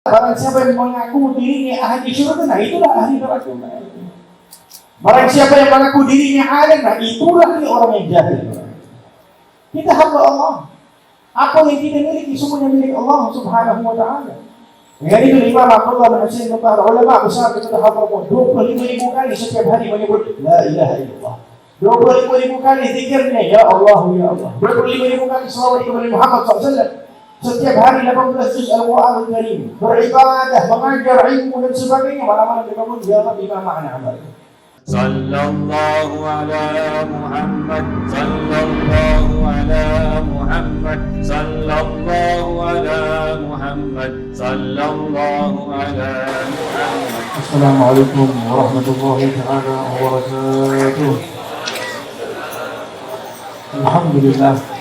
Barang siapa yang mengaku dirinya ahli syurga, nah itulah ahli neraka. Barang siapa yang mengaku dirinya alim, nah itulah dia orang yang jahil. Kita hamba Allah. Apa yang kita miliki semuanya milik Allah Subhanahu wa ta'ala. Dengan itu Imam Abdullah bin Husain kata ulama besar kita hafal 25,000 kali setiap hari menyebut la ilaha illallah. 25,000 kali zikirnya ya Allah ya Allah. 25,000 kali selawat kepada Muhammad SAW. Setiap hari 18 juz Al-Quran Al-Karim. Beribadah, mengajar ilmu dan sebagainya. Malam-malam dia bangun jawab 5 makna amal. Sallallahu ala Muhammad, sallallahu ala Muhammad, sallallahu ala Muhammad, sallallahu ala Muhammad. Assalamualaikum warahmatullahi ta'ala wabarakatuh. Alhamdulillah.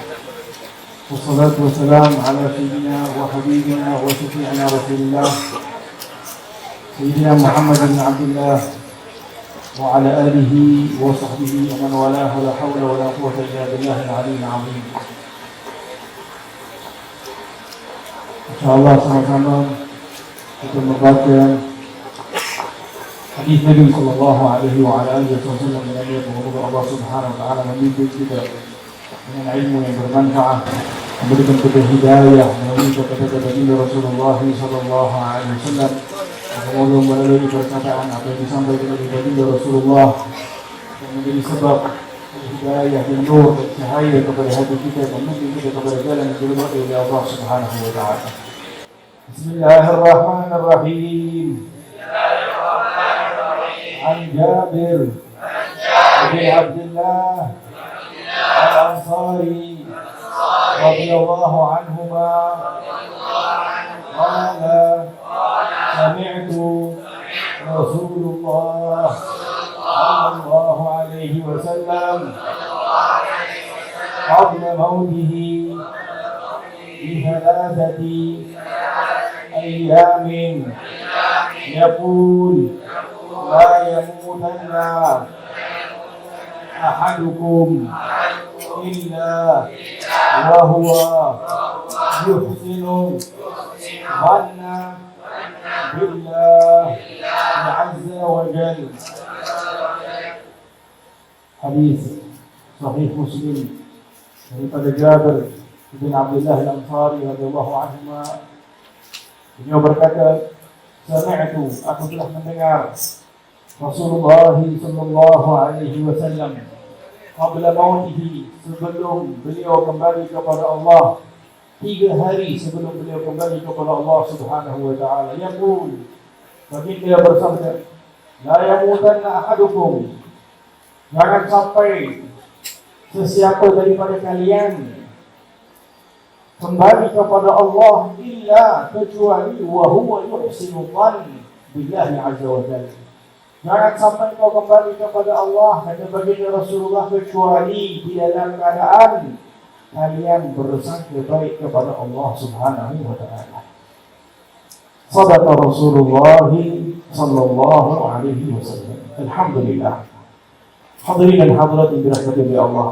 Wassalatu wassalamu ala sayyidina wa habibina wa syafi'ina Rasulillah Sayyidina Muhammad bin Abdullah wa ala alihi wa sahbihi wa man walah la hawla wa la quwwata illa billahil aliyyil azim. Insyaallah sama-sama kita membaca hadis Nabi sallallahu alaihi wa ala alihi wasallam yang semoga Allah Subhanahu wa taala membimbing kita dengan ilmu yang bermanfaat, memberikan kita hidayah melalui kata-kata baginda Rasulullah sallallahu alaihi wasallam. Semoga melalui perkataan apa yang disampaikan oleh baginda Rasulullah yang menjadi sebab hidayah dan nur dan cahaya kepada hati kita dan membimbing kita kepada jalan yang diridhai oleh Allah Subhanahu wa taala. Bismillahirrahmanirrahim. An Jabir bin Abdullah Al-Ansari radhiyallahu anhuma qala sami'tu Rasulullah sallallahu alaihi wasallam qabla mautihi bi thalathati ayyamin yaqul la yamutanna ahadukum illa wa huwa yuhsinu dhanna billah azza wa jalla. Hadis sahih Muslim daripada Jabir bin Abdullah Al-Ansari radhiyallahu anhu. Beliau berkata, sami'tu, aku telah mendengar Rasulullah sallallahu alaihi wasallam qabla mautihi, sebelum beliau kembali kepada Allah, 3 hari sebelum beliau kembali kepada Allah Subhanahu wa taala, yaqul, baginda bersabda, la yamutanna ahadukum, jangan sampai sesiapa daripada kalian kembali kepada Allah illa kecuali wa huwa yuhsinu dhann billahi azza wa jalla. Jangan sampai kau kembali kepada Allah, kata baginda Rasulullah, kecuali di dalam keadaan kalian bersangka baik kepada Allah Subhanahu wa taala. Sadaqa Rasulullah sallallahu alaihi wasallam. Alhamdulillah. Hadirin dan hadirat yang dirahmati oleh Allah.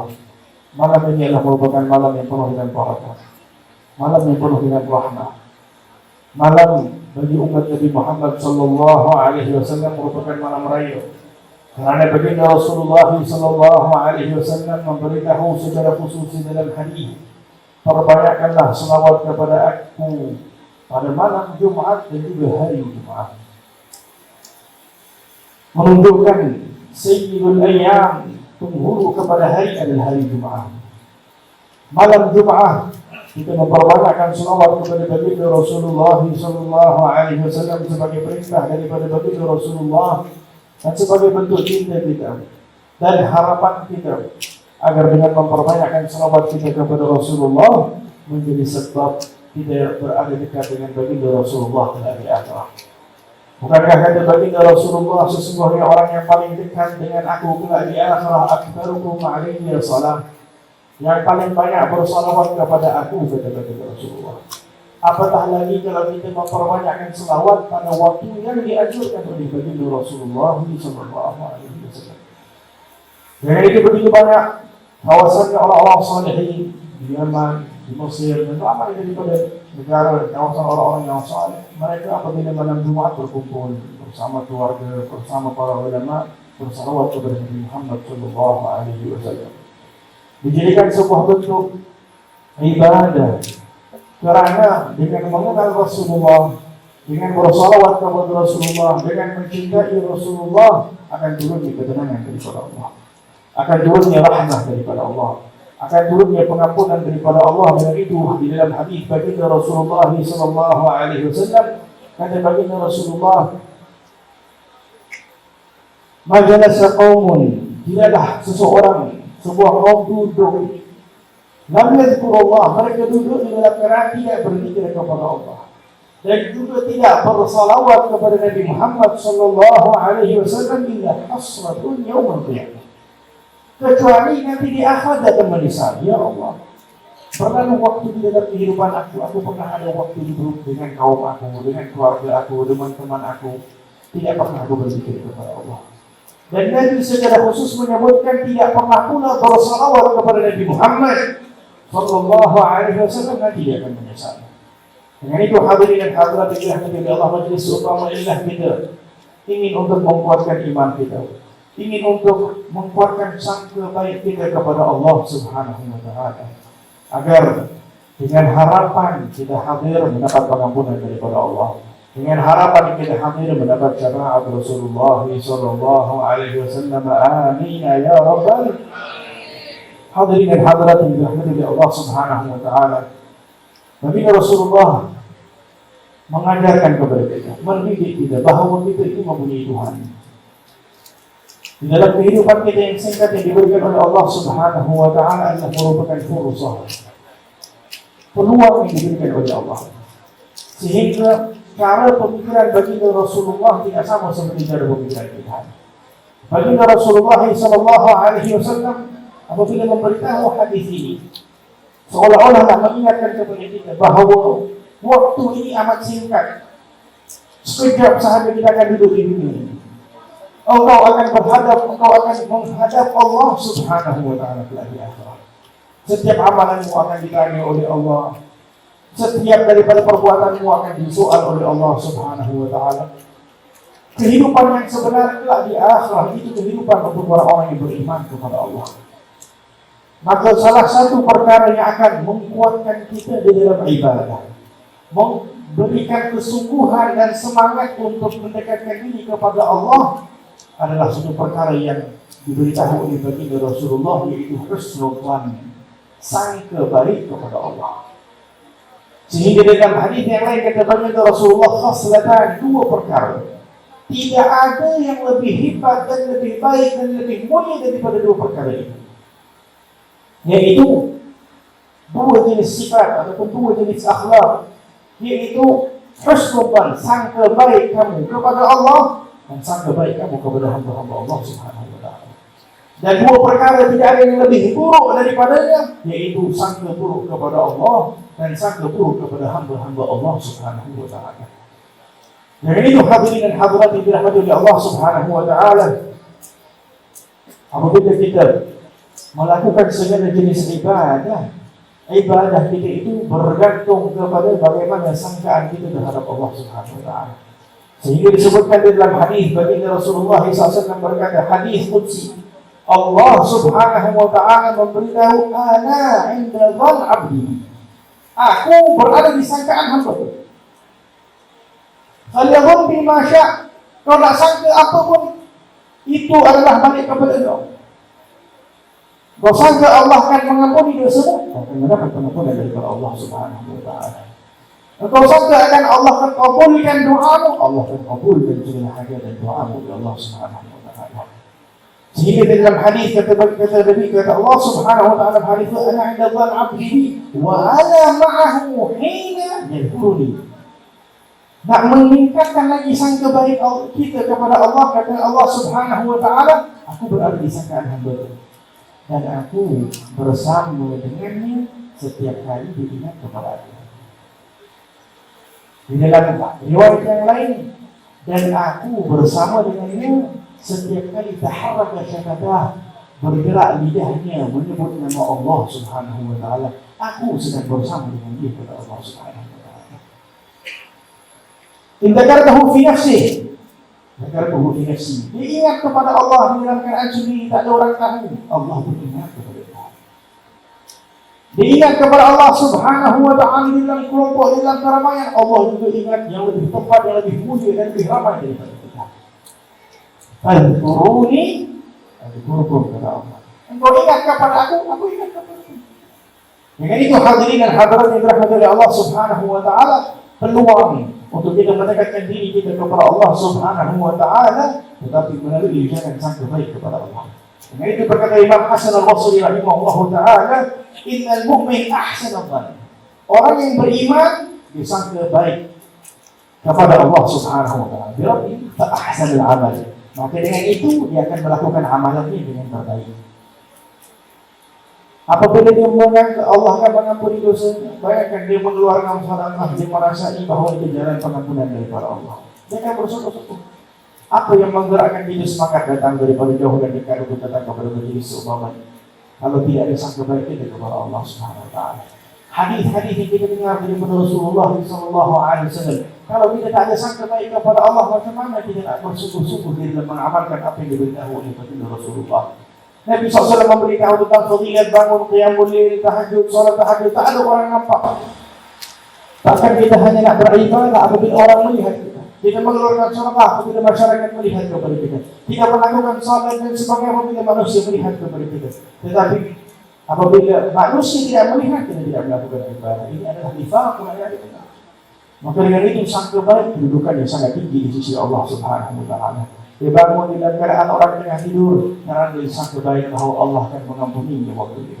Malam ini adalah merupakan malam yang penuh dengan barakah. Malam yang penuh dengan rahmah. Malam bagi umat Nabi Muhammad sallallahu alaihi wasallam merupakan malam raya. Kerana baginda Rasulullah sallallahu alaihi wasallam memberitahu secara khusus dalam hadis, perbanyakkanlah selawat kepada aku pada malam Jumaat dan juga hari Jumaat. Menunjukkan Sayyidul Ayyam, penghulu kepada hari adalah hari Jumaat. Malam Jumaat kita memperbanyakkan selawat kepada baginda Rasulullah sallallahu alaihi wasallam sebagai perintah daripada baginda Rasulullah dan sebagai bentuk cinta kita dan harapan kita agar dengan memperbanyakkan selawat kita kepada Rasulullah menjadi sebab kita berada dekat dengan baginda Rasulullah di akhirat. Bukankah kata baginda Rasulullah, sesungguhnya orang yang paling dekat dengan aku kelak di akhirat aktsarukum alayhi salam, yang paling banyak bersalawat kepada aku, kata baginda Rasulullah. Apatah lagi kalau kita memperbanyakkan selawat pada waktu yang dianjurkan oleh baginda Rasulullah sallallahu alaihi wasallam. Dengan itu begitu banyak bahwasanya orang-orang saleh di Yaman, di Mesir dan ramai daripada negara kawasan orang-orang yang saleh. Mereka apabila malam Jumat berkumpul bersama keluarga, bersama para ulama, bersalawat kepada Nabi Muhammad sallallahu alaihi wasallam. Dijadikan sebuah bentuk ibadah kerana dengan mengenal Rasulullah, dengan bersalawat kepada Rasulullah, dengan mencintai Rasulullah, akan turunnya ketenangan daripada Allah, akan turunnya rahmah daripada Allah, akan turunnya pengampunan daripada Allah. Dan itu di dalam hadis baginda Rasulullah sallallahu alaihi wasallam, kata baginda Rasulullah, majalasa qaumun, tidaklah sebuah kaum duduk lam yadhkurullah, mereka duduk di dalam keadaan tidak berzikir kepada Allah, dan juga tidak bersalawat kepada Nabi Muhammad sallallahu alaihi wasallam illa hasratun yaumul qiyamah, kecuali nanti di akhirat datang menyesal. Ya Allah, pernah waktu di dalam kehidupan aku pernah ada waktu hidup dengan kaum aku, dengan keluarga aku, teman-teman aku, tidak pernah aku berzikir kepada Allah. Dan Nabi secara khusus menyebutkan tidak pernah pula bersalawat kepada Nabi Muhammad sallallahu alaihi wasallam, nanti dia akan menyesal. Dengan itu hadirin dan hadirat yang dirahmati Allah, majelis utama inilah kita ingin untuk menguatkan iman kita, ingin untuk menguatkan sangka baik kita kepada Allah Subhanahu wa taala, agar dengan harapan kita hadir mendapat pengampunan daripada Allah, dengan harapan kita hadir mendapat syafaat Rasulullah sallallahu alaihi wasallam. Amin ya rabbal hadirin dan hadirat yang dirahmati Allah Subhanahu wa taala. Nabi Rasulullah mengajarkan kepada kita, mendidik kita bahawa kita itu mempunyai Tuhan. Di dalam kehidupan kita yang singkat yang diberikan oleh Allah Subhanahu wa taala adalah merupakan fursah, peluang yang diberikan oleh Allah. Sehingga cara pemikiran baginda Rasulullah tidak sama seperti cara pemikiran kita. Baginda Rasulullah sallallahu alaihi wasallam apabila memberitahu hadis ini, seolah-olah mengingatkan kepada kita bahawa waktu ini amat singkat. Sekejap sahaja kita akan duduk di dunia ini. Engkau akan menghadap Allah Subhanahu wa taala di akhirat. Setiap amalanmu akan ditanya oleh Allah. Setiap daripada perbuatanmu akan disoal oleh Allah Subhanahu wa taala. Kehidupan yang sebenarnya di akhirat itu kehidupan untuk orang-orang yang beriman kepada Allah. Maka salah satu perkara yang akan menguatkan kita di dalam ibadah, memberikan kesungguhan dan semangat untuk mendekatkan diri kepada Allah, adalah satu perkara yang diberitahu oleh baginda Rasulullah, yaitu husnul dzan, sangka baik kepada Allah. Sehingga dalam hadis yang lain kata baginda Rasulullah, khaslatan, dua perkara, tidak ada yang lebih hebat dan lebih baik dan lebih mulia daripada dua perkara ini, yaitu dua jenis sifat ataupun dua jenis akhlak, yaitu husnul dzan, sangka baik kamu kepada Allah, dan sangka baik kamu kepada hamba-hamba Allah Subhanahu wa taala. Dan dua perkara tidak ada yang lebih buruk daripadanya, yaitu sangka buruk kepada Allah dan sangka buruk kepada hamba-hamba Allah Subhanahu wa taala. Dengan itu hadirin dan hadirat yang dirahmati oleh Allah Subhanahu wa taala, apabila kita melakukan segala jenis ibadah kita itu bergantung kepada bagaimana sangkaan kita terhadap Allah Subhanahu wa taala. Sehingga disebutkan di dalam hadis baginda Rasulullah SAW berkata, hadis qudsi, Allah Subhanahu wa taala memberitahu, ana 'inda dzan 'abdi, aku berada di sangkaan hamba-Ku. Falyadhun bima syaa, kau nak sangka apapun itu adalah balik kepada Kau. Kau sangka Allah akan mengampuni dosa-Mu, kau akan mendapat pengampunan daripada Allah Subhanahu wa taala. Kau sangka akan Allah akan kabulkan doa-Mu, Allah akan kabulkan segala hajat dan doa-Mu oleh Allah Subhanahu wa taala. Sehingga dalam hadis kata Allah Subhanahu wa taala, hadis ana 'inda dzan 'abdi wa ana ma'ahu hina yadhkuruni. Nak meningkatkan lagi sangka baik kita kepada Allah, kata Allah Subhanahu wa taala, aku berada di sangkaan hamba-Ku dan aku bersama dengannya setiap kali diingat kepada Aku. Di dalam riwayat yang lain, dan aku bersama dengannya setiap kali taharraka syafadah, bergerak lidahnya menyebut nama Allah Subhanahu wa taala, aku sedang bersama dengan dia kepada Allah Subhanahu wa taala. In dzakartahu fi nafsihi, dzakartahu fi nafsihi. Dia ingat kepada Allah di dalam keadaan sendiri, tak ada orang tahu. Allah pun ingat kepada dia. Dia ingat kepada Allah Subhanahu wa taala di dalam kelompok, di dalam keramaian. Allah juga ingat yang lebih tepat, yang lebih mulia dan lebih ramai daripada kita. Fadhkuruni adhkurkum, kata Allah. Engkau ingat kepada aku ingat kepada aku. Dengan itu hadirin dan hadirat yang dirahmati oleh Allah Subhanahu wa taala, peluang untuk kita mendekatkan diri kita kepada Allah Subhanahu wa taala, tetapi melalui jalan sang terbaik kepada Allah. Dengan itu berkata Imam Hasan al-Basri rahimahullahu taala, innal mu'min ahsana dhann. Orang yang beriman disangka baik kepada Allah Subhanahu wa taala. Berarti fa ahsanul amal. Maka dengan itu dia akan melakukan amalannya dengan terbaik. Apabila dia menganggap Allah akan mengampuni dosanya, bayangkan dia mengeluarkan sedekah, dia merasai bahawa itu jalan pengampunan daripada Allah. Dia akan bersungguh-sungguh. Apa yang menggerakkan dia semangat datang daripada jauh dan dekat untuk datang kepada majelis seumpama kalau tidak ada sangka baik kita kepada Allah Subhanahu wa taala. Hadis-hadis yang kita dengar daripada Rasulullah sallallahu alaihi wasallam, kalau kita tak ada sangka baik kepada Allah, macam mana kita nak bersungguh-sungguh di dalam mengamalkan apa yang diberitahu oleh Rasulullah? Nabi SAW memberitahu tentang fadilat bangun qiyamul lail, tahajud, salat tahajud, tak ada orang nampak. Bahkan kita hanya nak beribadah apabila orang melihat kita. Kita mengeluarkan sedekah apabila masyarakat melihat kepada kita. Kita melakukan salat dan sebagainya apabila manusia melihat kepada kita. Tetapi apabila manusia tidak melihat, kita tidak melakukan ibadah. Ini adalah nifaq yang kita. Maka dengan itu sangka baik kedudukan yang sangat tinggi di sisi Allah Subhanahu wa taala. Dia bangun di dalam keadaan orang tengah tidur, karena dia sangka baik bahawa Allah akan mengampuninya waktu itu.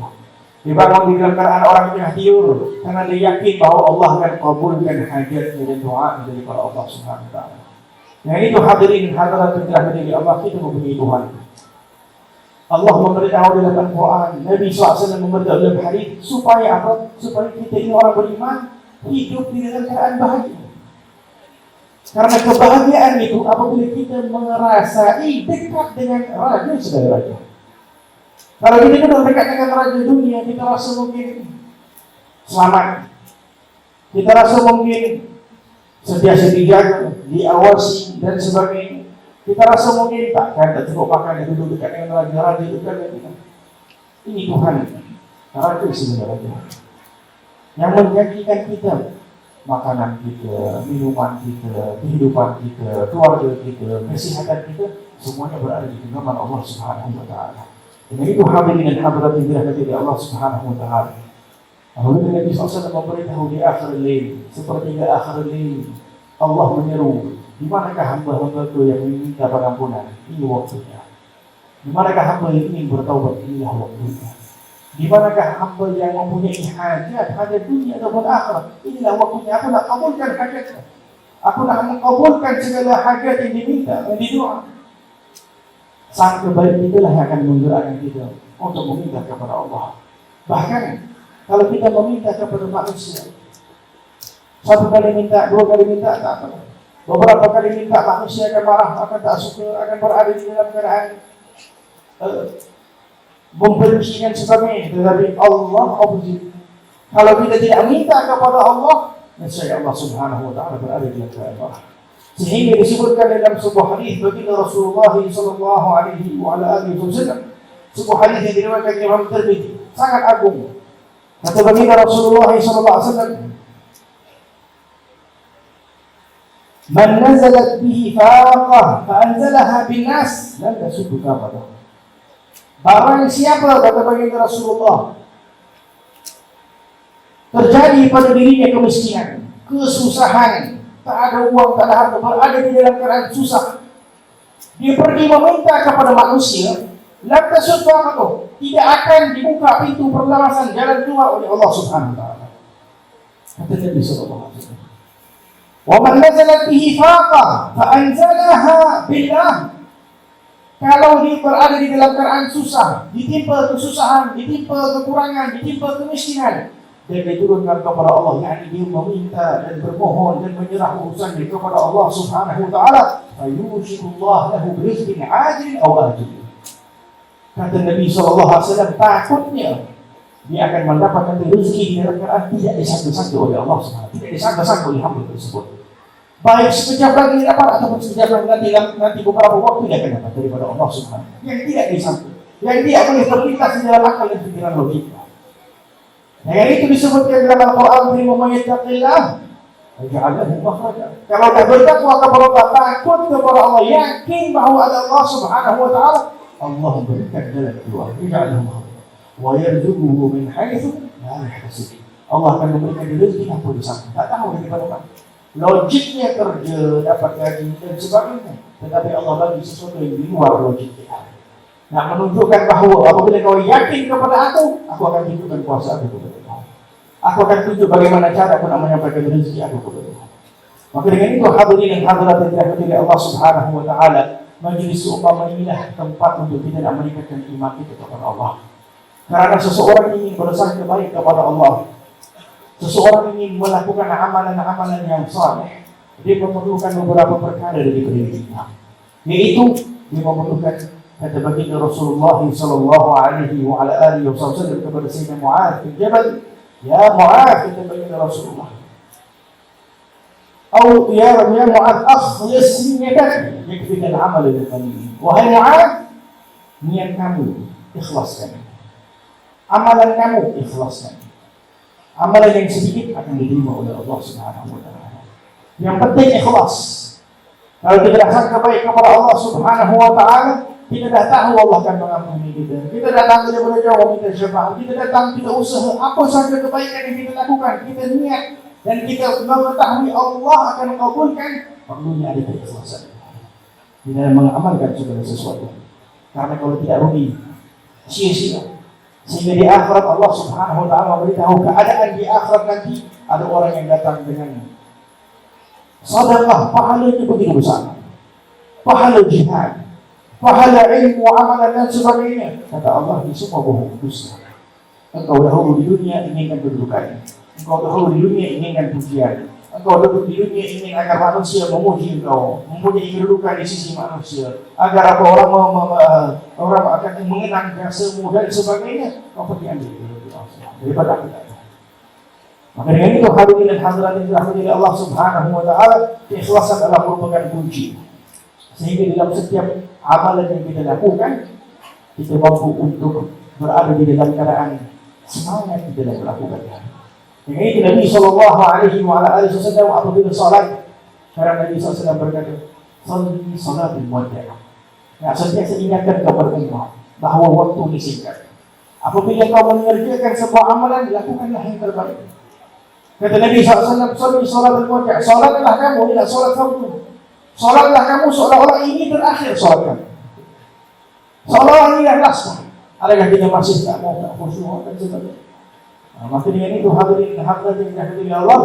Dia bangun di dalam keadaan orang tengah tidur, karena dia yakin bahawa Allah akan kabulkan hajatnya dan doa daripada Allah Subhanahu wa taala. Yang itu hadirin hadirat yang dirahmati oleh Allah, kita mempunyai Tuhan. Allah memberitahu dalam Al-Quran, Nabi SAW memberitahu dalam hadis, supaya apa? Supaya kita ini orang beriman hidup di dalam keadaan bahagia. Karena kebahagiaan itu apabila kita merasai dekat dengan raja segala raja. Kalau kita duduk dekat dengan raja dunia, kita rasa mungkin selamat. Kita rasa mungkin sentiasa dijaga, diawasi dan sebagainya. Kita rasa mungkin tak cukup makan, duduk dekat dengan raja-raja itu kan kita. Ini Tuhan, raja segala raja. Yang menjanjikan kita makanan kita, minuman kita, kehidupan kita, keluarga kita, kesihatan kita, semuanya berada di genggaman Allah Subhanahu wa taala. Dengan itu hadirin dan hadirat yang dirahmati oleh Allah Subhanahu wa taala. Apabila Nabi SAW memberitahu di akhir lail, sepertiga akhir lail, Allah menyeru, di manakah hamba-hamba-Ku yang meminta pengampunan? Ini waktunya. Di manakah hamba yang ingin bertaubat? Inilah waktunya. Di manakah hamba yang mempunyai hajat dunia ataupun akhirat? Inilah waktunya. Aku nak kabulkan hajatnya. Aku nak mengabulkan segala hajat yang diminta, yang didoa. Sangka baik itulah yang akan menggerakkan kita untuk meminta kepada Allah. Bahkan kalau kita meminta kepada manusia, satu kali minta, dua kali minta, tak apa. Beberapa kali minta, manusia akan marah, akan tak suka, akan berada di dalam keadaan membenci dan sebagainya. Tetapi Allah opposite. Kalau kita tidak minta kepada Allah, nescaya Allah Subhanahu wa taala berada di dalam marah. Sehingga disebutkan dalam sebuah hadis baginda Rasulullah sallallahu alaihi wasallam, sebuah hadis yang diriwayatkan Imam Tirmidzi, sangat agung. Kata baginda Rasulullah sallallahu alaihi wasallam, "Man nazalat bihi faqah fa anzalaha bin nas, lam tasuddu kafadah." Barang siapa, kata baginda Rasulullah, terjadi pada dirinya kemiskinan, kesusahan, tak ada uang, tak ada harta, berada di dalam keadaan susah, dia pergi meminta kepada manusia, lantas suatu tidak akan dibuka pintu perlawasan jalan keluar oleh Allah Subhanahu wa taala. Kata Nabi sallallahu alaihi wasallam, "Wa man nazalat bihi faqah fa anzalaha billah." Kalau dia berada di dalam keadaan susah, ditimpa kesusahan, ditimpa kekurangan, ditimpa kemiskinan, dia diturunkan kepada Allah, yakni dia meminta dan bermohon dan menyerah urusannya kepada Allah Subhanahu wa taala, fayushikullah lahu birizqin ajil aw ajil. Kata Nabi SAW, takutnya dia akan mendapatkan rezeki di neraka tidak disangka-sangka oleh Allah SWT, tidak disangka-sangka oleh hamba tersebut. Baik sekejap lagi dapat ataupun sekejap lagi nanti beberapa waktu dia akan dapat daripada Allah SWT. Yang tidak disangka, yang tidak boleh terlintas di dalam akal dan pikiran logika. Yang itu disebutkan dalam Al-Quran, "Wa yattaqillah yaj'al lahu makhraja." Kalau dah bertakwa kepada Allah, takut kepada Allah, yakin bahawa ada Allah Subhanahu wa taala, Allah memberikan jalan keluar. Yaj'al lahu makhraja wa yarzuquhu min haitsu la yahtasib. Allah akan memberikan rezeki tanpa disangka, tak tahu dari mana. Logiknya kerja, dapat gaji dan sebagainya, tetapi Allah bagi sesuatu yang di luar logik kita. Nak menunjukkan bahawa apabila kau yakin kepada aku akan tunjukkan kuasa aku kepada kau. Aku akan tunjuk bagaimana cara aku nak menyampaikan rezeki aku kepada kau. Maka dengan itu hadirin dan hadirat yang dirahmati oleh Allah Subhanahu wa taala, majlis seumpama inilah tempat untuk kita nak meningkatkan iman kita kepada Allah. Karena seseorang ingin bersangka baik kepada Allah, seseorang ingin melakukan amalan-amalan yang saleh, dia memerlukan beberapa perkara dari diri kita. Yaitu dia memerlukan kata baginda Rasulullah sallallahu alaihi wa ala alihi wasallam kepada Sayyidina Mu'adz bin Jabal, "Ya Mu'adz," kata baginda Rasulullah, "Au ya Mu'adz, akhlis niyatak yakfika al-amal al-qalil." Wahai Mu'adz, niat kamu ikhlaskan. Amalan kamu ikhlaskan. Amalan yang sedikit akan diterima oleh Allah Subhanahu wa taala. Yang penting ikhlas. Kalau kita sangka baik kepada Allah Subhanahu wa taala, kita dah tahu Allah akan mengampuni kita. Kita datang tidak boleh jauh minta syafaat. Kita datang kita usaha apa saja kebaikan yang kita lakukan, kita niat dan kita mengetahui Allah akan mengabulkan. Perlunya ada keikhlasan di dalam mengamalkan segala sesuatu. Karena kalau tidak rugi, sia-sia. Sehingga di akhirat Allah Subhanahu wa taala memberitahu keadaan di akhirat nanti ada orang yang datang dengan sedekah, pahalanya begitu besar, pahala jihad, pahala ilmu, amalan dan sebagainya. Kata Allah, ini semua bohong, dusta. Engkau dahulu di dunia inginkan kedudukan, engkau dahulu di dunia inginkan pujian, engkau dahulu di dunia ingin agar manusia memuji engkau, mempunyai kedudukan di sisi manusia, agar apa orang akan mengenang jasamu dan sebagainya. Kau pergi ambil daripada kita. Maka dengan itu hadirin dan hadirat yang dirahmati oleh Allah Subhanahu wa taala, keikhlasan adalah merupakan kunci. Sehingga dalam setiap amalan yang kita lakukan, kita mampu untuk berada di dalam keadaan semangat di dalam melakukannya. Dengan itu Nabi sallallahu alaihi wasallam apabila salat, karena Nabi SAW berkata, "Salli salatul muwaddi'." Ya, sentiasa ingatkan kepada umat bahawa waktu ini singkat. Apabila kau mengerjakan sebuah amalan, lakukanlah yang terbaik. Kata Nabi SAW, "Salli salatul muwaddi'." Salatlah kamu, tidak salat fardu. Salatlah kamu seolah-olah ini terakhir salat kamu. Seolah-olah ini dah last. Adakah kita masih tak mau khusyuk dan sebagainya? Maka dengan itu hadirin hadirat yang dirahmati oleh Allah,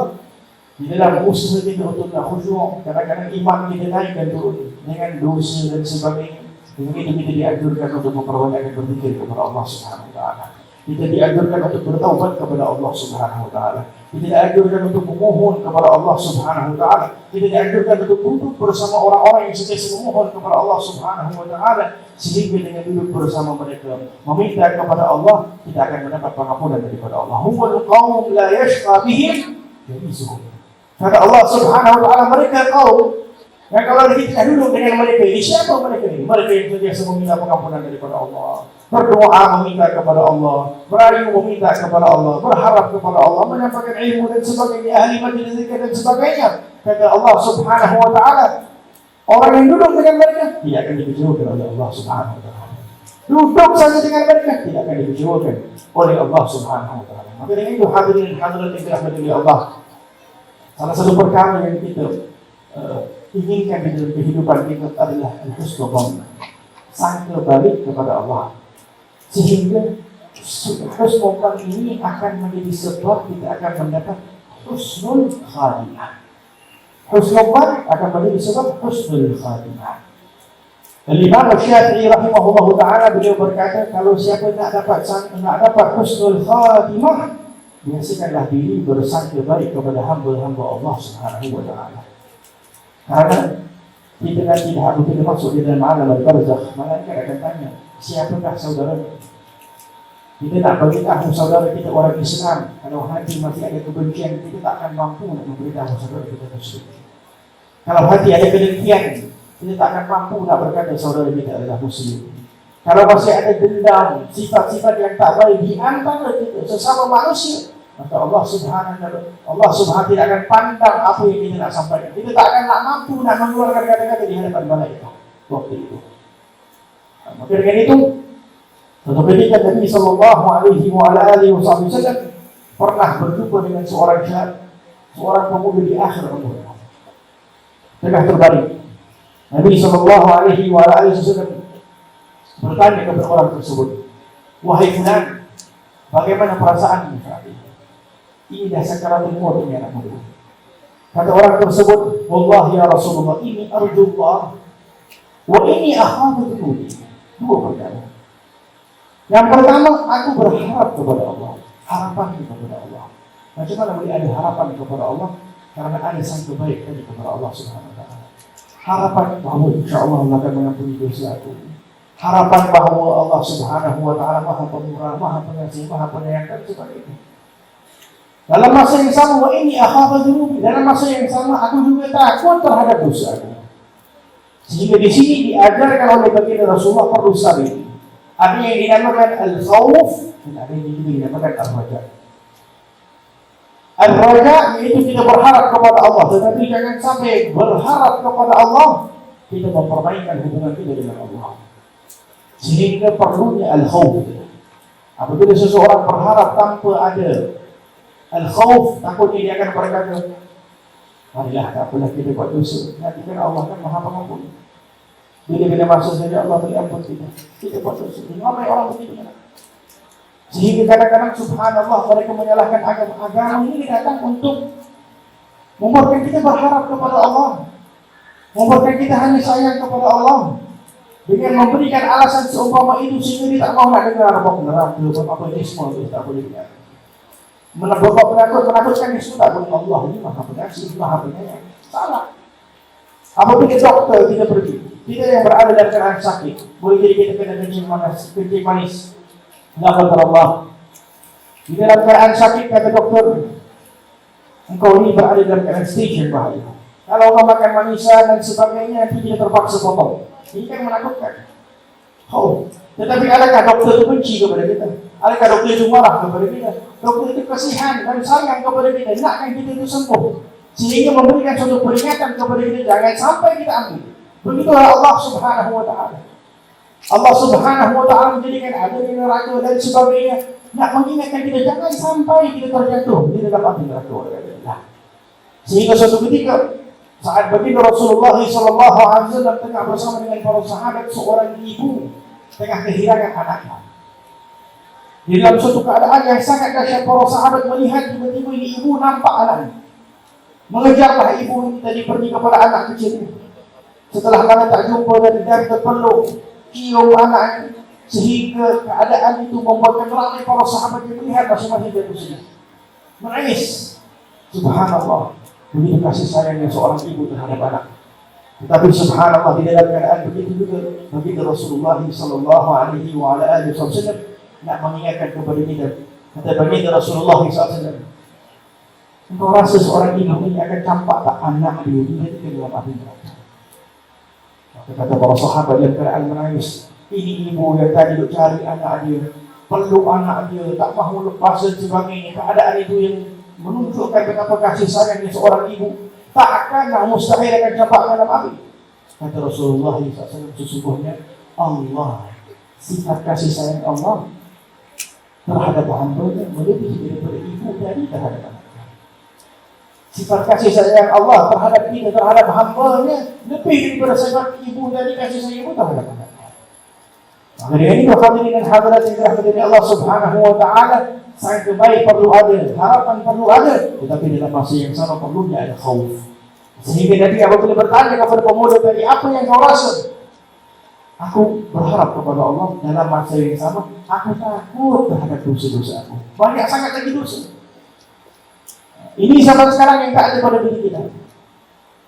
di dalam usaha kita untuk khusyuk, kadang-kadang iman kita naik dan turun dengan dosa dan sebagainya. Dengan itu kita dianjurkan untuk memperbanyak berzikir kepada Allah Subhanahu wa taala. Kita dianjurkan untuk bertaubat kepada Allah Subhanahu wa taala. Kita dianjurkan untuk memohon kepada Allah Subhanahu wa taala. Kita dianjurkan untuk duduk bersama orang-orang yang sentiasa memohon kepada Allah Subhanahu wa taala, sehingga dengan duduk bersama mereka meminta kepada Allah, kita akan mendapat pengampunan daripada Allah. Humul qaum la yashqa bihim jamisuhum. Kata Allah Subhanahu wa taala, mereka kaum yang kalau kita duduk dengan mereka ini, siapa mereka ini? Mereka yang sentiasa meminta pengampunan daripada Allah, berdoa meminta kepada Allah, berayu meminta kepada Allah, berharap kepada Allah, menyampaikan ilmu dan sebagainya, ahli majlis zikir dan sebagainya. Kata Allah Subhanahu wa taala, orang yang duduk dengan mereka tidak akan dikecewakan oleh Allah Subhanahu wa taala. Duduk saja dengan mereka tidak akan dikecewakan oleh Allah Subhanahu wa taala. Maka dengan itu hadirin hadirat yang dirahmati oleh Allah, salah satu perkara yang kita inginkan di dalam kehidupan kita adalah husnul dzan, sangka baik kepada Allah, sehingga husnul dzan ini akan menjadi sebab kita akan mendapat husnul khatimah. Husnul dzan akan menjadi sebab husnul khatimah. Imam Syafi'i rahimahullah taala beliau berkata, kalau siapa nak dapat husnul khatimah, biasakanlah diri bersangka baik kepada hamba-hamba Allah Subhanahu wa taala. Karena kita nanti apabila masuk di dalam alam barzakh, malaikat akan tanya, siapakah saudara? Kita nak beritahu saudara kita orang Islam, kalau hati masih ada kebencian, kita tak akan mampu nak memberitahu saudara kita tersebut. Kalau hati ada kedengkian, kita tak akan mampu nak berkata saudara kita adalah Muslim. Kalau masih ada dendam, sifat-sifat yang tak baik di antara kita sesama manusia, maka Allah Subhanahu tidak akan pandang apa yang kita nak sampaikan. Kita tak akan nak mampu nak mengeluarkan kata-kata di hadapan malaikat waktu itu. Maka dengan itu, suatu ketika Nabi sallallahu alaihi wasallam pernah berjumpa dengan seorang pemuda di akhir umur. Tengah terbaring. Nabi sallallahu alaihi wasallam bertanya kepada orang tersebut, "Wahai fulan, bagaimana perasaanmu saat ini? Ini dah sakaratul maut ini anak muda." Kata orang tersebut, "Wallahi ya Rasulullah, ini arjullah wa ini akhafu dunia." Dua perkara. Yang pertama, aku berharap kepada Allah, harapan kepada Allah. Macam mana boleh ada harapan kepada Allah? Karena ada sangka baik tadi kepada Allah Subhanahu wa taala. Harapan bahawa insya-Allah Allah akan mengampuni dosa aku. Harapan bahawa Allah Subhanahu wa taala Maha Pemurah, Maha Pengasih, Maha Penyayang dan sebagainya. Dalam masa yang sama, wa ini akhafu dunubi, dalam masa yang sama aku juga takut terhadap dosa aku. Sehingga di sini diajarkan oleh baginda Rasulullah perlu sabar. Ada yang dinamakan al-khawf dan ada yang dinamakan al-raja. Al-raja yaitu kita berharap kepada Allah, tetapi jangan sampai berharap kepada Allah kita mempermainkan hubungan kita dengan Allah. Sehingga perlunya al-khawf. Apabila seseorang berharap tanpa ada al-khawf, takutnya dia akan berkata, marilah tak apalah kita buat dosa, nanti kan Allah kan Maha Pengampun. Bila-bila masa saja Allah beri ampun kita buat dosa. Ramai orang begitu kan? Sehingga kadang-kadang subhanallah mereka menyalahkan agama ini datang untuk membuatkan kita berharap kepada Allah, membuatkan kita hanya sayang kepada Allah, dengan memberikan alasan seumpama itu sehingga dia tak mau nak dengar apa neraka, apa ini semua itu tak boleh dengar. Menakutkan itu tak boleh. Allah ini Maha Pengasih, Maha Penyayang. Salah. Apabila dokter kita pergi, kita yang berada dalam keadaan sakit, boleh jadi kita kena kencing manis. Nafas Allah. Di dalam keadaan sakit kata dokter, engkau ini berada dalam keadaan stage yang bahaya. Kalau engkau makan manisan dan sebagainya, nanti kita terpaksa potong. Ini kan menakutkan. Oh, tetapi adakah dokter itu benci kepada kita? Adakah dokter itu marah kepada kita? Dokter itu kasihan dan sayang kepada kita, nakkan kita itu sembuh. Sehingga memberikan suatu peringatan kepada kita, jangan sampai kita ambil. Begitulah Allah Subhanahu wa taala. Allah Subhanahu wa taala menjadikan ada di neraka dan sebagainya, nak mengingatkan kita jangan sampai kita terjatuh di dalam api neraka. Sehingga suatu ketika saat baginda Rasulullah sallallahu alaihi wasallam tengah bersama dengan para sahabat, seorang ibu tengah kehilangan anaknya. Di dalam suatu keadaan yang sangat dahsyat, para sahabat melihat tiba-tiba ini ibu nampak anaknya. Mengejarlah ibu ini tadi pergi kepada anak kecil. Setelah lama tak jumpa dan terpeluk, cium anak, sehingga keadaan itu membuatkan ramai para sahabat yang melihat masing-masing jatuh sedih, menangis. Subhanallah, begitu kasih sayangnya seorang ibu terhadap anak. Tetapi subhanallah, di dalam keadaan begitu juga baginda Rasulullah sallallahu alaihi wasallam nak mengingatkan kepada kita. Kata baginda Rasulullah SAW, engkau rasa seorang ibu ini akan campak tak anak dia di dalam api neraka? Kata para sahabat yang keadaan menangis, ini ibu yang tadi duk cari anak dia, peluk anak dia, tak mahu lepas dan sebagainya. Keadaan itu yang menunjukkan betapa kasih sayangnya seorang ibu. Tak akan mustahil akan campak dalam api. Kata Rasulullah SAW, sesungguhnya Allah, sifat kasih sayang Allah terhadap hamba-Nya melebihi daripada ibu tadi terhadap anaknya. Sifat kasih sayang Allah terhadap kita, terhadap hamba-Nya lebih daripada sifat ibu tadi kasih sayang ibu terhadap anaknya. Maka dengan ini hadirin dan hadirat yang dirahmati Allah Subhanahu wa taala, sangat baik perlu ada, harapan perlu ada, tetapi dalam masa yang sama perlunya ada khauf. Sehingga Nabi apabila bertanya kepada pemuda tadi, apa yang kau rasa? Aku berharap kepada Allah, dalam masa yang sama aku takut terhadap dosa-dosa aku. Banyak sangat lagi dosa. Ini zaman sekarang yang tak ada pada diri kita.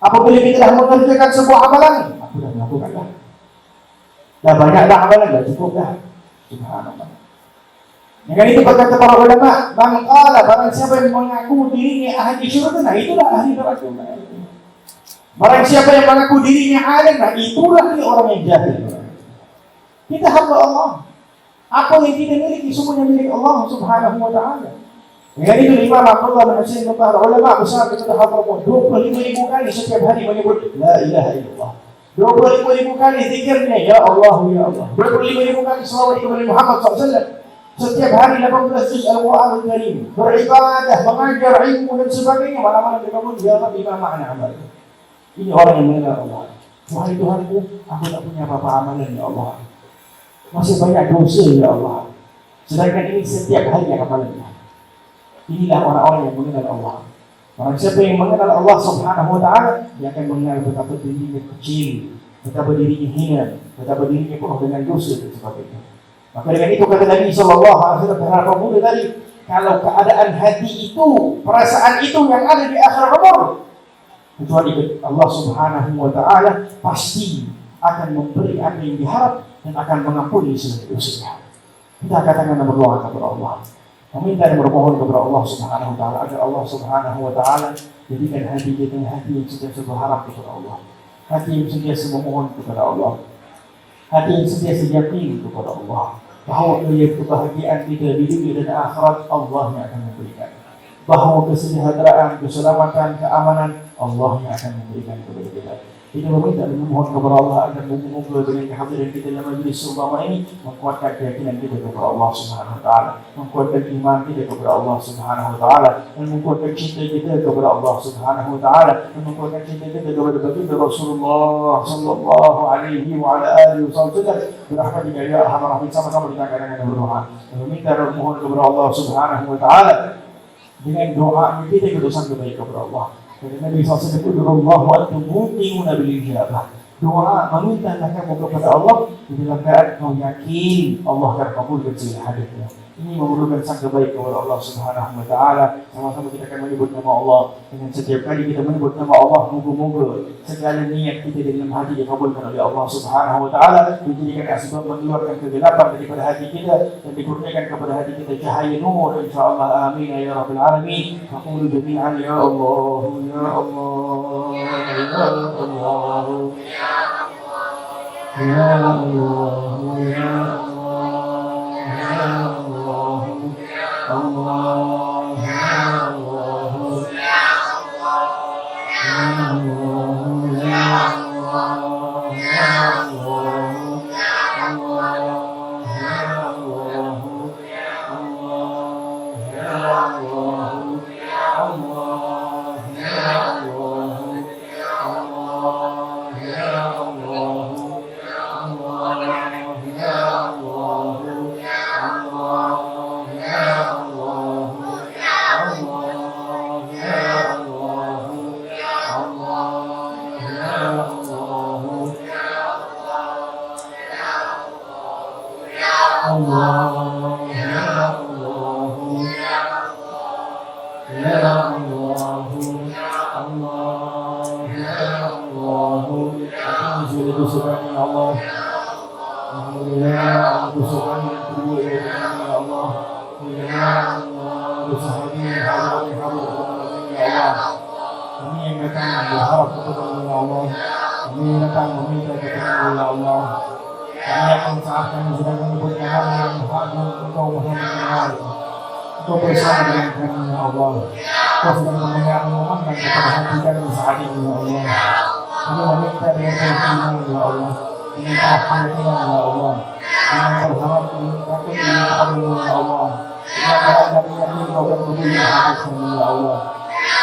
Apabila kita dah mengerjakan sebuah amalan, maka sudah melakukan dah. Dah banyak dah amalan, dah cukup dah. Subhanallah. Dengan itu berkata para ulama, man qala, barang siapa yang mengaku dirinya ahli syurga, nah itulah ahli neraka. Barang siapa yang mengaku dirinya alim, nah itulah dia orang yang jahil. Kita hamba Allah. Apa yang kita miliki semuanya milik Allah Subhanahu wa taala. Dengan itu Imam Abdullah bin Husain para ulama besar kita hafal 25,000 kali setiap hari menyebut la ilaha illallah. 25,000 kali zikirnya ya Allah ya Allah. 25,000 kali selawat kepada Muhammad SAW. Setiap hari 18 juz Al-Qur'anul Karim. Beribadah, mengajar ilmu dan sebagainya. Malam-malam dia bangun ya Allah bima ma'na amal. Ini orang yang mengenal Allah. Wahai Tuhanku, aku tak punya apa-apa amalan ya Allah. Masih banyak dosa ya Allah. Sedangkan ini setiap hari amalannya. Inilah orang-orang yang mengenal Allah. Orang siapa yang mengenal Allah Subhanahu wa taala, dia akan mengenal betapa dirinya kecil, betapa dirinya hina, betapa dirinya penuh dengan dosa dan sebagainya. Maka dengan itu kata Nabi sallallahu alaihi wasallam terhadap pemuda tadi, kalau keadaan hati itu, perasaan itu yang ada di akhir umur, kecuali Allah Subhanahu wa taala pasti akan memberi apa yang diharap dan akan mengampuni segala dosa. Kita katakan dan berdoa kepada Allah. Meminta dan bermohon kepada Allah Subhanahu wa taala agar Allah Subhanahu wa taala jadikan hati kita hati yang sentiasa berharap kepada Allah. Hati yang sentiasa memohon kepada Allah. Hati yang sentiasa yakin kepada Allah bahwa kebahagiaan kita di dunia dan akhirat Allah yang akan memberikan. Bahwa kesejahteraan, keselamatan, keamanan Allah yang akan memberikan kepada kita. Kita meminta dan memohon kepada Allah agar moga-moga dengan kehadiran kita dalam majlis seumpama ini menguatkan keyakinan kita kepada Allah Subhanahu wa taala, menguatkan iman kita kepada Allah Subhanahu wa taala, dan menguatkan cinta kita kepada Allah Subhanahu wa taala, dan menguatkan cinta kita kepada baginda Rasulullah sallallahu alaihi wa ala alihi wasallam. Berahmatika ya arhamar rahimin. Sama-sama kita akan berdoa dan meminta dan memohon kepada Allah Subhanahu wa taala dengan doa kita kedosan kebaik kepada Allah. Karena Nabi SAW itu Allah wa antum muqinuna bil ijabah. Doa memintalah kamu kepada Allah di dalam keadaan kau yakin Allah akan kabulkan segala hajatnya. Ini memerlukan sangka baik kepada Allah Subhanahu wa taala. Sama-sama kita akan menyebut nama Allah. Dengan setiap kali kita menyebut nama Allah, moga-moga segala niat kita dalam hati dikabulkan oleh Allah Subhanahu wa taala, menjadikan asbab mengeluarkan kegelapan daripada hati kita dan dikurniakan kepada hati kita cahaya nur insyaallah. Amin ya rabbal alamin. Aqulu jami'an ya Allah ya Allah ya Allah ya Allah ya Kau bersama dengan kami ya Allah. Kau sedang mengamalkan kepada hati kami saat ini ya Allah. Kami meminta dengan keyakinan ya Allah, dengan keyakinan ya Allah, dengan berharap takut dengan kami ya Allah. Dengan berharap kami kau akan memberi hati kami ya Allah.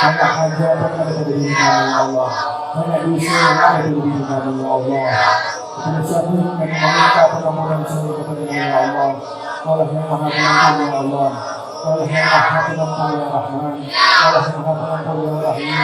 Banyak hajat yang ada pada diri kami ya Allah. Banyak dosa yang ada pada diri kami ya Allah. Kepada siapa yang kami meminta permohonan sendiri kepada ya Allah. Allah yang maha pengampun ya Allah. Allah yang maha pengampun ya Rahman. Allah yang maha pengampun ya Rahim.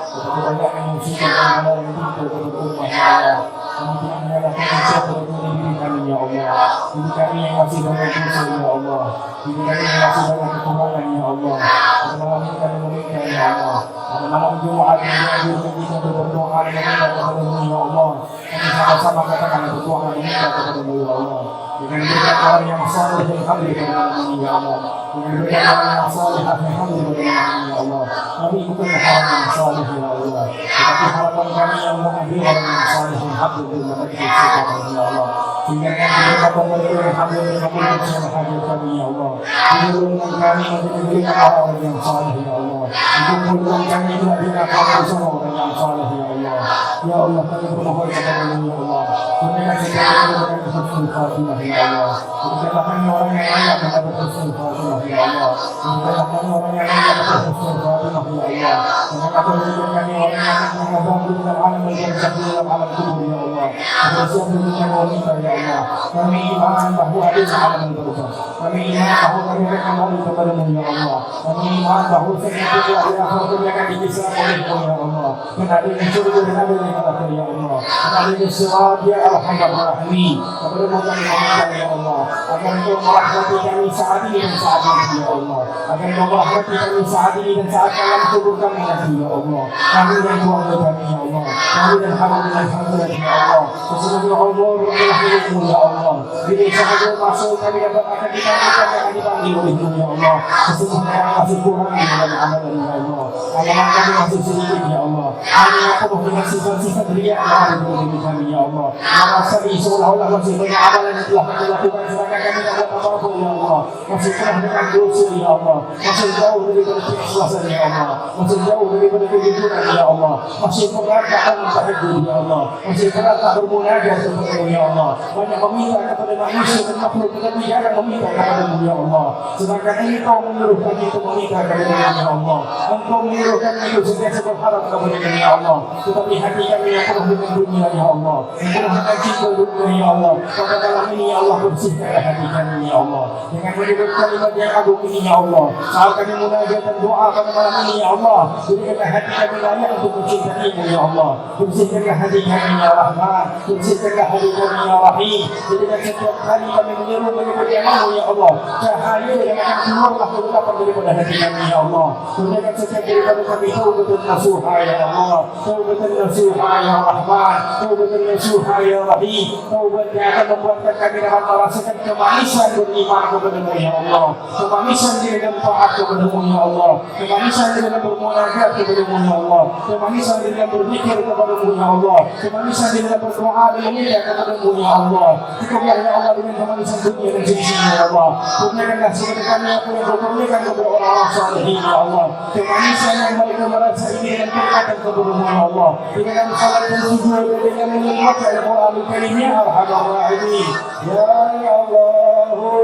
Betapa banyak yang musibah dan bala yang timbul kepada ummah ya Allah. Kemudian menyalahkan usaha pada diri kami ya Allah. Diri kami yang masih banyak dosa ya Allah. Diri kami yang masih banyak kekurangan ya Allah. Pada malam ini kami meminta ya Allah. Pada malam Jumat yang dihadirkan kita berdoa dan meminta kepada-Mu ya Allah. Kami sama-sama katakan berdoa meminta kepada-Mu ya Allah. Dengan berkat orang yang saleh dan hamil kepada kami ya Allah. Dengan berkat orang yang saleh dan hamil kepada kami ya Allah. Kami bukanlah orang yang saleh ya Allah, tetapi harapan kami yang mengambil orang yang saleh dan hamil kepada kami ya Allah. Sehingga kami berkata mereka yang hamil dan hamil bersama hadir kami ya Allah. Menurunkan kami menjadi orang yang saleh ya Allah. Menurunkan kami tidak kami bersama orang yang saleh ya Allah. Ya Allah, kami bermohon kepada-Mu ya Allah. Berikan sesuatu dengan husnul khatimah ya Allah. Berikanlah kami orang yang layak mendapat husnul khatimah ya Allah. Berikanlah kami orang yang layak mendapat husnul khatimah ya Allah. Jangan kau berikan kami orang yang mengazab di dalam alam barzakh di dalam alam kubur ya Allah. Bersiap berikan wanita ya Allah. Kami iman bahwa ada alam barzakh. Kami iman bahwa kami akan kembali kepada-Mu ya Allah. Kami iman bahwa setiap hari akhir kami akan dipisah oleh-Mu ya Allah. Dan adanya surga dan adanya neraka ya Allah. Dan adanya sirat ya Arhamar Rahimin. Kepada-Mu kami meminta ya Allah, agar Engkau merahmati kami saat ini dan saat nanti ya Allah. Agar Engkau merahmati kami saat ini dan saat alam kubur kami nanti ya Allah. Kami dan keluarga kami ya Allah. Kami dan hadirin hadirat ya Allah. Sesungguhnya Allah adalah milik-Mu ya Allah. Bila sahaja masuk kami dapat akan dipanggil akan dipanggil oleh-Mu ya Allah. Sesungguhnya kami masih kurang di dalam amalan ya Allah. Amalan kami masih sedikit ya Allah. Kami penuh dengan sifat-sifat riya yang ada di diri kami ya Allah. Merasa seolah-olah masih banyak amalan yang telah kami lakukan sedangkan kami tidak buat apa-apa ya Allah. Masih penuh dengan dosa ya Allah. Masih jauh daripada keikhlasan ya Allah. Masih jauh daripada kejujuran ya Allah. Masih berat tak tahajud ya Allah. Masih berat tak bermunajat kepada-Mu ya Allah. Banyak meminta kepada manusia dan makhluk tetapi jarang meminta kepada-Mu ya Allah. Sedangkan Engkau menyuruh kami untuk meminta kepada-Mu ya Allah. Engkau menyuruh kami untuk sentiasa berharap kepada-Mu ya Allah. Tetapi hati kami yang penuh dengan dunia ya Allah. Yang penuh dengan cinta dunia ya Allah. Pada malam ini ya Allah, bersihkanlah hati kami ya Allah. Dengan menyebut kalimat yang agung ini ya Allah. Saat kami munajat dan doa pada malam ini ya Allah, berikanlah hati kami layak untuk mencintai-Mu ya Allah. Bersihkanlah hati kami ya Rahman. Bersihkanlah hati kami ya Rahim. Jadikan setiap kali kami menyuruh menyebut nama-Mu ya Allah, cahaya yang akan keluarlah kegelapan daripada hati kami ya Allah. Berikan setiap daripada kami taubatun nasuha ya Allah. Taubatun nasuha ya Rahman. Taubatun nasuha ya Rahim. Taubat yang akan membuatkan kami dapat merasakan kemanisan beriman kepada-Mu ya Allah. Kemanisan di dalam taat kepada-Mu ya Allah. Kemanisan di dalam bermunajat kepada-Mu ya Allah. Kemanisan di dalam berzikir kepada-Mu ya Allah. Kemanisan di dalam berdoa dan meminta kepada-Mu ya Allah. Cukuplah ya Allah dengan kemanisan dunia dan sisinya ya Allah. Kurniakanlah kepada kami apa yang Kau kurniakan kepada orang-orang salihin ya Allah. Kemanisan yang mereka merasa ini dan berkata kepada-Mu ya Allah. Dengan salat dan sujud dan dengan mengucapkan Al-Quran Al-Karim ya Arhamar Rahimin. Ya Allah, ya Allah,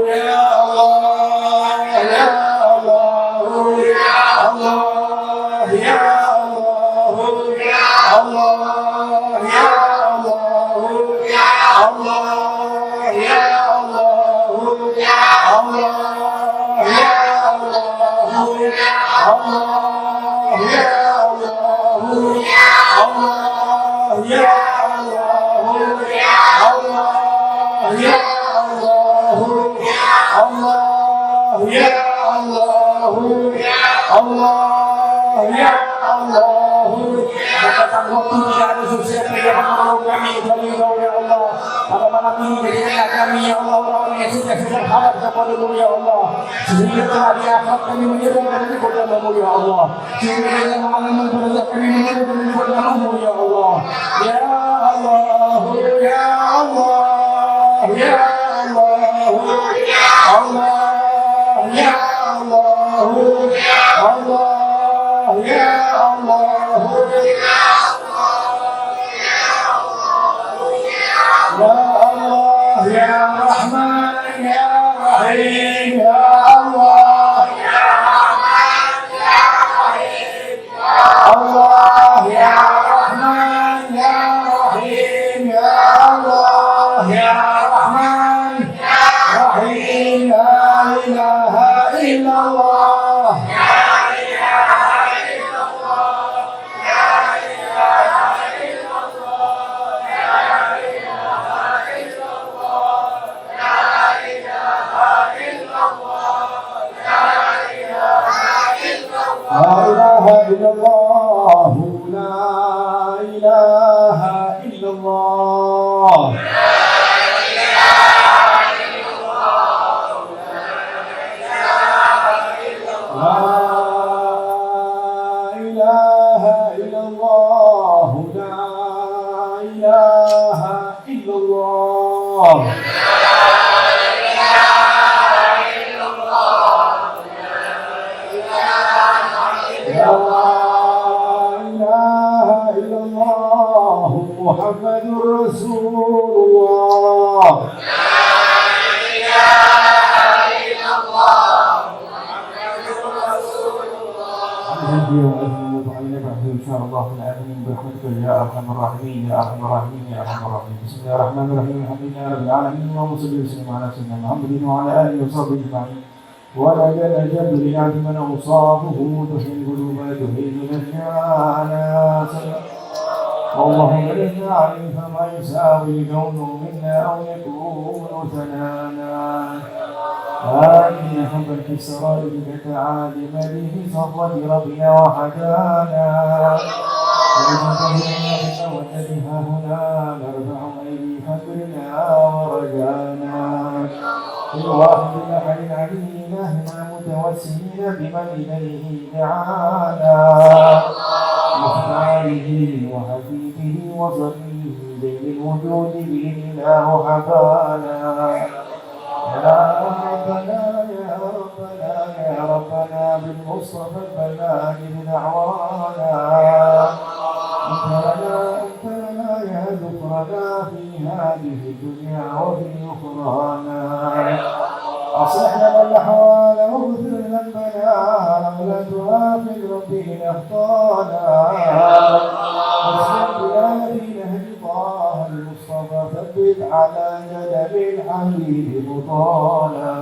ya Allah, ya Allah, ya Allah, ya Allah, ya Allah, ya Allah, ya Allah, ya Allah, ya Allah, ya Allah, ya Allah, Allah, ya Allah, Allah, ya Allah, ya Allah, ya Allah. Katakan waktu tidak ada sesuatu yang menolong kami dari Engkau ya Allah. Pada malam ini jadikanlah kami ya Allah orang-orang yang sudah berharap kepada-Mu ya Allah. Sehingga telah di akhirat kami menyeru dan menyebut nama-Mu ya Allah. Sehingga dalam alam barzakh kami menyeru dan menyebut nama-Mu ya Allah. Ya Allah, ya Allah, ya Allah, Allah, ya Allah, Allah, ya Allah, ya Allah, ya Rahman, ya Rahim, ya Allah, ya Rahman, ya Rahim, Allah, ya Rahman, ya Rahim, ya Allah, ya Rahman, Rahim, la ilaha illallah, la ilaha illallah, la ilaha illallah, la ilaha illallah, la ilaha illallah, la ilaha illallah, la ilaha illallah. ولا جل جل لنعم من أوصافه تحيي القلوب تهين الأشياء اللهم إنا عليك ما يساوي الكون منا أو يكون ثنانا آمين حبا في السرائر كتعالم به صفوة ربنا وحدانا ونتهينا ونتها هنا نرفع أيدي فكرنا ورجانا الواحد الأحد العلي إلهنا متوسلين بمن إليه دعانا مختاره وحبيبه وصفيه بين الوجود به الله حبانا يا ربنا يا ربنا يا ربنا بالمصطفى البلاغ بدعوانا أنت لنا يا ذكرنا في هذه الدنيا وفي أخرانا أصلح لنا الأحوال واغفر ذنبنا ولا تؤاخذ ربي إن أخطانا واصلح بنا في نهج طه المصطفى ثبت على جدل الحبيب بطانا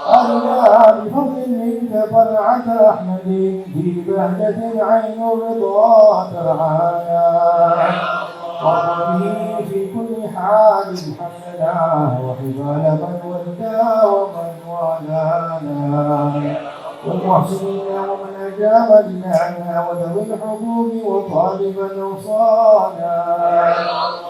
أرنا بفضل منك فرعة أحمد في بهجة عين الرضا ترعانا وقضي في كل حال حملنا وحبال من ودى ومن والانا والمحسنين ومن أجاب لنا وذوي الحقوق وطالبا أوصانا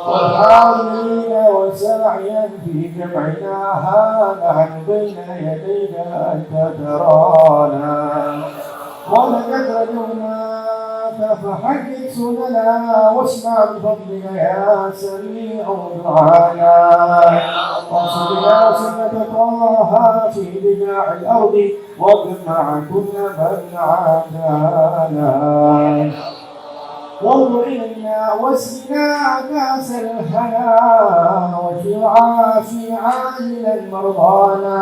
والحاضرين وساعيا في جمعنا هذا بين يديك أنت ترانا ولقد رجوناك فحقق سننا واسمع بفضلك يا سميع دعانا وانصرنا سنة طه في بقاع الأرض واجمع كل من عادانا وانظر إلينا واسقنا كأس الهنا واشفع في عاجلا مرضانا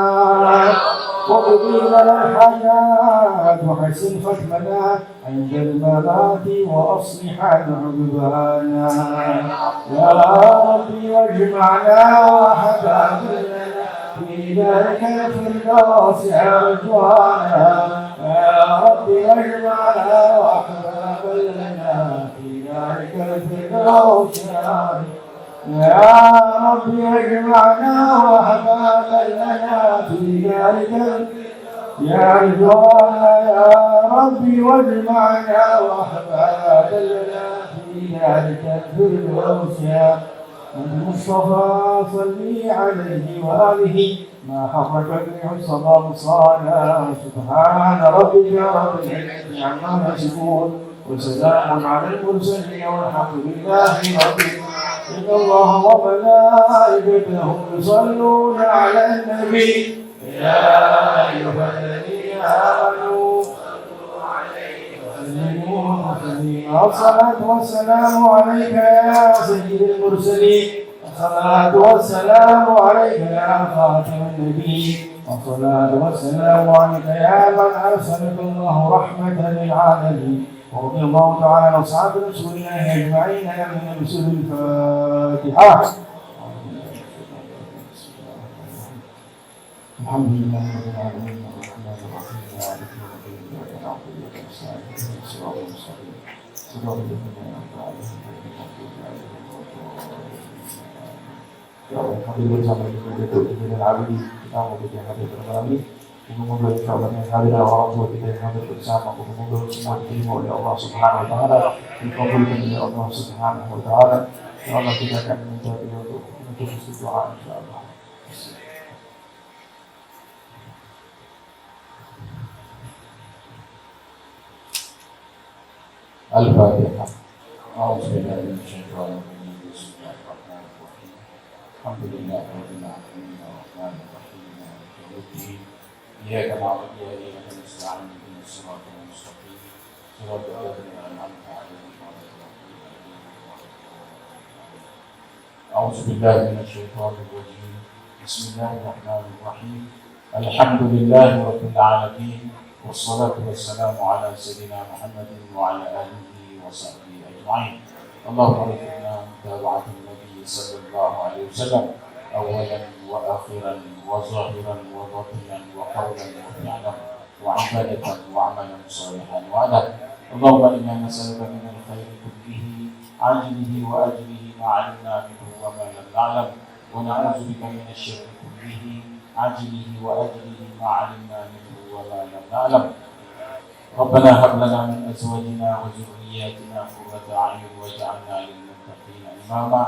وقضي لنا الحاجات وحسن ختمنا عند الممات وأصلح عقبانا يا ربي واجمعنا وحبابنا في ذلك الفردوس أرجوانا يا ربي واجمعنا وحبابنا في ذلك الفردوس يا ربي اجمعنا وحبابا لنا في ذلك يا رضوانا يا ربي واجمعنا وحبابا لنا في ذلك الفردوس المصطفى صلي عليه وآله ما حرك الريح الصبا صانا سبحان ربك رب العزة عما يصفون وسلام على المرسلين والحمد لله رب العالمين إن الله وملائكته يصلون على النبي يا أيها الذين آمنوا صلوا عليه وسلموا تسليما الصلاة والسلام عليك يا سيد المرسلين الصلاة والسلام عليك يا خاتم النبي والصلاة والسلام عليك يا من أرسلك الله رحمة للعالمين ورضي الله تعالى عن أصحاب رسول الله أجمعين من رسول الفاتحة. الحمد لله رب العالمين الرحمن الرحيم مالك يوم الدين إياك نعبد وإياك نستعين اهدنا الصراط المستقيم صراط الذين أنعمت عليهم غير المغضوب عليهم ولا الضالين. يا رب حبيب الزمان من العابدين كتاب وبدي حبيب الغالي Semoga insyaallah hadirin orang tua kita yang hadir bersama, semoga semua diterima oleh Allah Subhanahu wa taala, dikabulkan oleh Allah Subhanahu wa taala. Ya Allah, kita akan minta untuk isi doa insyaallah. Al-Fatihah. A'udzubillahi minasyaitonir rajim. Bismillahirrahmanirrahim. Alhamdulillahirabbil alamin arrahmanir rahim maliki yaumiddin. Iyyaka na'budu wa iyyaka nasta'in ihdinas siratal mustaqim. Shiratal ladzina an'amta 'alaihim ghairil maghdubi 'alaihim waladdallin. A'udzubillahi minasyaitonir rajim. Bismillahirrahmanirrahim. Alhamdulillahirabbil alamin. Wassalatu wassalamu ala sayyidina Muhammadin wa ala alihi wa sahbihi ajma'in. Allahumma arzuqna mutaba'atan Nabi sallallahu alaihi wasallam awalan wa akhiran wa zahiran wa batinan wa qawlan wa fi'lan wa ibadatan wa amalan salihan wa ala. Allahumma inna nas'aluka min al-khairi kullihi ajlihi wa ajlihi ma 'alimna minhu wa ma lam na'lam wa na'udzu bika min asy-syarri kullihi ajlihi wa ajlihi ma 'alimna minhu ولا نعلم. ربنا هب لنا من ازواجنا وذرياتنا قرة اعين واجعلنا للمتقين اماما.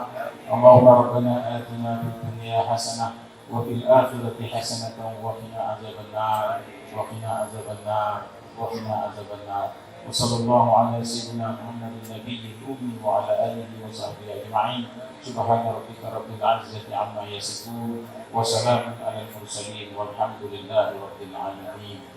اللهم ربنا اتنا في الدنيا حسنه وفي الاخره حسنه وقنا عذاب النار وقنا عذاب النار وقنا عذاب النار. وصلى الله على سيدنا محمد النبي الامي وعلى اله وصحبه اجمعين. سبحان ربك رب العزة عما يصفون وسلام على المرسلين والحمد لله رب العالمين.